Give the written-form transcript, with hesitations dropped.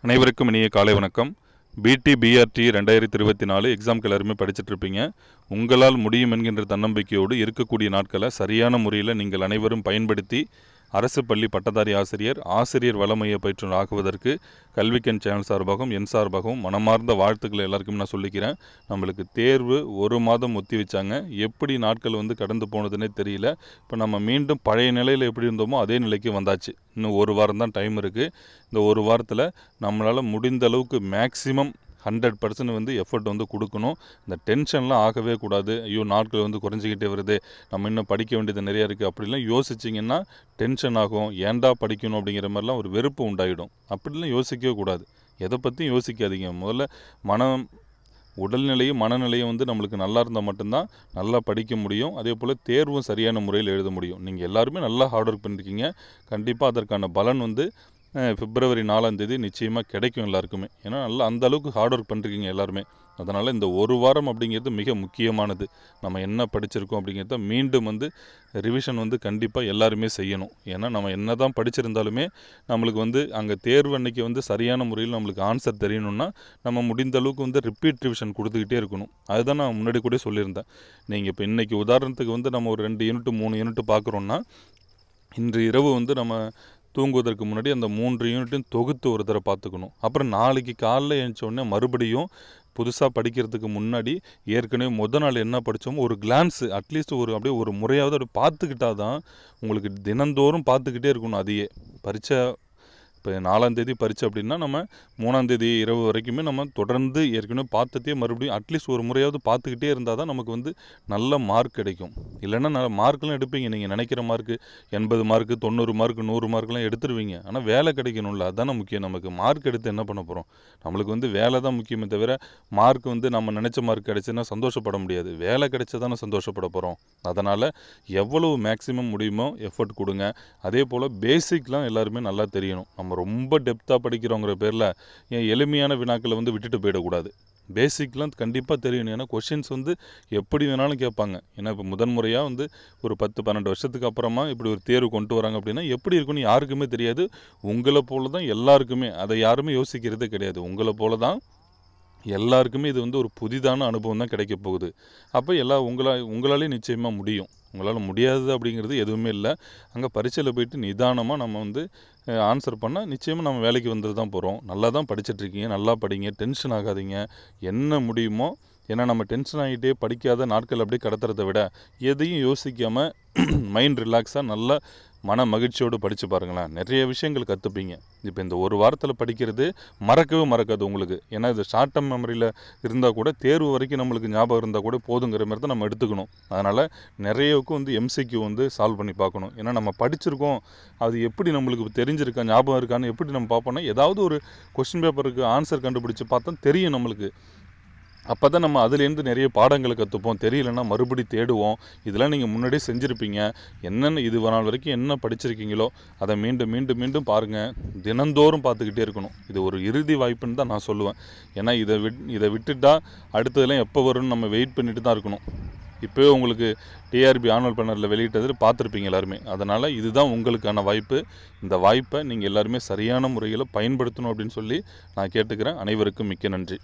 அனைவருக்கும் இனிய காலை வணக்கம். பிடி பிஆர்டி 2024 எக்ஸாம்க்கு எல்லாருமே படிச்சுட்டு இருப்பீங்க. உங்களால் முடியும் என்கின்ற தன்னம்பிக்கையோடு இருக்கக்கூடிய நாட்களை சரியான முறையில் நீங்கள் அனைவரும் பயன்படுத்தி அரசு பள்ளி பட்டதாரி ஆசிரியர் வளமையை பயிற்றுனர் ஆகுவதற்கு கல்விக்கண் சேனல் சார்பாகவும் என் சார்பாகவும் மனமார்ந்த வாழ்த்துக்களை எல்லாருக்கும் நான் சொல்லிக்கிறேன். நம்மளுக்கு தேர்வு ஒரு மாதம் ஒத்தி வச்சாங்க. எப்படி நாட்கள் கடந்து போனதுன்னே தெரியல. இப்போ நம்ம மீண்டும் பழைய நிலையில் எப்படி இருந்தோமோ அதே நிலைக்கு வந்தாச்சு. இன்னும் ஒரு வாரம் தான் டைம் இருக்குது. இந்த ஒரு வாரத்தில் நம்மளால் முடிந்த அளவுக்கு மேக்ஸிமம் 100% எஃபர்ட் கொடுக்கணும். இந்த டென்ஷன்லாம் ஆகவே கூடாது. ஐயோ நாட்கள் குறைஞ்சிக்கிட்டே வருது, நம்ம இன்னும் படிக்க வேண்டியது நிறையா இருக்குது அப்படிலாம் யோசிச்சிங்கன்னா டென்ஷன் ஆகும். ஏன்டா படிக்கணும் அப்படிங்கிற மாதிரிலாம் ஒரு வெறுப்பு உண்டாயிடும். அப்படிலாம் யோசிக்கவே கூடாது. எதை பற்றியும் யோசிக்காதீங்க. முதல்ல உடல்நிலையும் மனநிலையும் நம்மளுக்கு நல்லா இருந்தால் மட்டும்தான் நல்லா படிக்க முடியும். அதே போல் தேர்வும் சரியான முறையில் எழுத முடியும். நீங்கள் எல்லாருமே நல்லா ஹார்ட் ஒர்க் பண்ணியிருக்கீங்க. கண்டிப்பாக அதற்கான பலன் பிப்ரவரி 4ஆம் தேதி நிச்சயமாக கிடைக்கும் எல்லாருக்குமே. ஏன்னா நல்லா அந்த அளவுக்கு ஹார்ட் ஒர்க் பண்ணிருக்கீங்க எல்லாருமே. அதனால் இந்த ஒரு வாரம் அப்படிங்கிறது மிக முக்கியமானது. நம்ம என்ன படிச்சிருக்கோம் அப்படிங்கிறத மீண்டும் ரிவிஷன் கண்டிப்பாக எல்லாருமே செய்யணும். ஏன்னா நம்ம என்ன தான் படிச்சிருந்தாலுமே நம்மளுக்கு அங்கே தேர்வு அன்னைக்கு சரியான முறையில் நம்மளுக்கு ஆன்சர் தெரியணும்னா நம்ம முடிந்த அளவுக்கு ரிப்பீட் ரிவிஷன் கொடுத்துக்கிட்டே இருக்கணும். அதுதான் நான் முன்னாடி கூட சொல்லியிருந்தேன். நீங்கள் இப்போ இன்றைக்கி உதாரணத்துக்கு நம்ம ஒரு 2 யூனிட் 3 யூனிட் பார்க்குறோன்னா, இன்று இரவு நம்ம தூங்குவதற்கு முன்னாடி அந்த 3 யூனிட்டையும் தொகுத்து ஒரு தடவை பார்த்துக்கணும். அப்புறம் நாளைக்கு காலைல எழுந்தோடனே மறுபடியும் புதுசாக படிக்கிறதுக்கு முன்னாடி ஏற்கனவே நாள் என்ன படித்தோமோ ஒரு கிளான்ஸ் அட்லீஸ்ட் அப்படியே ஒரு முறையாவது அப்படி பார்த்துக்கிட்டா தான் உங்களுக்கு தினந்தோறும் பார்த்துக்கிட்டே இருக்கணும். அதையே பரீட்சை இப்போ 4ஆம் தேதி பரீட்சை அப்படின்னா நம்ம 3ஆம் தேதி இரவு வரைக்குமே நம்ம தொடர்ந்து ஏற்கனவே பார்த்ததே மறுபடியும் அட்லீஸ்ட் ஒரு முறையாவது பார்த்துக்கிட்டே இருந்தால் தான் நமக்கு நல்ல மார்க் கிடைக்கும். இல்லைன்னா மார்க்கெலாம் எடுப்பீங்க. நீங்கள் நினைக்கிற மார்க்கு 80 மார்க்கு 90 மார்க்கு 100 மார்க்கெலாம் எடுத்துருவீங்க. ஆனால் வேலை கிடைக்கணும்ல, அதுதானே முக்கியம். நமக்கு மார்க் எடுத்து என்ன பண்ண போகிறோம்? நம்மளுக்கு வேலை தான் முக்கியமே தவிர மார்க் நம்ம நினச்ச மார்க் கிடைச்சுன்னா சந்தோஷப்பட முடியாது. வேலை கிடைச்சா தானே சந்தோஷப்பட போகிறோம். அதனால் எவ்வளவு மேக்ஸிமம் முடியுமோ எஃபர்ட் கொடுங்க. அதே போல் பேசிக்லாம் எல்லாருமே நல்லா தெரியணும். நம்ம ரொம்ப டெப்த்தாக படிக்கிறோங்கிற பேரில் என் எளிமையான வினாக்களை விட்டுட்டு போயிடக்கூடாது. பேசிக்லாம் கண்டிப்பாக தெரியணும். ஏன்னா கொஷின்ஸ் எப்படி வேணாலும் கேட்பாங்க. ஏன்னா இப்போ முதன்முறையாக ஒரு 10-12 வருஷத்துக்கு அப்புறமா இப்படி ஒரு தேர்வு கொண்டு வராங்க அப்படின்னா எப்படி இருக்குன்னு யாருக்குமே தெரியாது. உங்களை போல தான் எல்லாருக்குமே. அதை யாருமே யோசிக்கிறதே கிடையாது. உங்களை போல தான் எல்லாருக்குமே இது ஒரு புதிதான அனுபவம் தான் கிடைக்க போகுது. அப்போ உங்களாலே நிச்சயமாக முடியும். உங்களால் முடியாது அப்படிங்கிறது எதுவுமே இல்லை. அங்கே பரீட்சையில் போயிட்டு நிதானமாக நம்ம ஆன்சர் பண்ணால் நிச்சயமாக நம்ம வேலைக்கு வந்துட்டு தான் போகிறோம். நல்லா தான் படிச்சுட்ருக்கீங்க. நல்லா படிங்க. டென்ஷன் ஆகாதீங்க. என்ன முடியுமோ, ஏன்னா நம்ம டென்ஷன் ஆகிட்டே படிக்காத நாட்கள் அப்படியே கடத்துறதை விட எதையும் யோசிக்காமல் மைண்ட் ரிலாக்ஸாக நல்லா மன மகிழ்ச்சியோடு படித்து பாருங்களேன். நிறைய விஷயங்கள் கற்றுப்பீங்க. இப்போ இந்த ஒரு வாரத்தில் படிக்கிறது மறக்கவே மறக்காது உங்களுக்கு. ஏன்னா இது ஷார்ட் டேர்ம் மெமரியில் இருந்தால் கூட தேர்வு வரைக்கும் நம்மளுக்கு ஞாபகம் இருந்தால் கூட போதுங்கிற மாதிரி தான் நம்ம எடுத்துக்கணும். அதனால் நிறையவுக்கு எம்சிக்யூ சால்வ் பண்ணி பார்க்கணும். ஏன்னா நம்ம படிச்சிருக்கோம், அது எப்படி நம்மளுக்கு தெரிஞ்சிருக்கா, ஞாபகம் இருக்கான்னு எப்படி நம்ம பார்ப்போம்னா, ஏதாவது ஒரு கொஸ்டின் பேப்பருக்கு ஆன்சர் கண்டுபிடிச்சி பார்த்தா தெரியும் நம்மளுக்கு. அப்போ தான் நம்ம அதுலேருந்து நிறைய பாடங்களை கற்றுப்போம். தெரியலன்னா மறுபடி தேடுவோம். இதெல்லாம் நீங்கள் முன்னாடியே செஞ்சுருப்பீங்க. என்னென்ன இது நாள் வரைக்கும் என்ன படிச்சிருக்கீங்களோ அதை மீண்டும் மீண்டும் மீண்டும் பாருங்கள். தினந்தோறும் பார்த்துக்கிட்டே இருக்கணும். இது ஒரு இறுதி வாய்ப்புன்னு தான் நான் சொல்லுவேன். ஏன்னா இதை விட்டுட்டா அடுத்ததெல்லாம் எப்போ வரும்னு நம்ம வெயிட் பண்ணிட்டு தான் இருக்கணும். இப்போவே உங்களுக்கு டிஆர்பி ஆனுவல் பிளானரில் வெளியிட்டதில் பார்த்துருப்பீங்க எல்லாருமே. அதனால் இதுதான் உங்களுக்கான வாய்ப்பு. இந்த வாய்ப்பை நீங்கள் எல்லாருமே சரியான முறையில் பயன்படுத்தணும் அப்படின்னு சொல்லி நான் கேட்டுக்கிறேன். அனைவருக்கும் மிக்க நன்றி.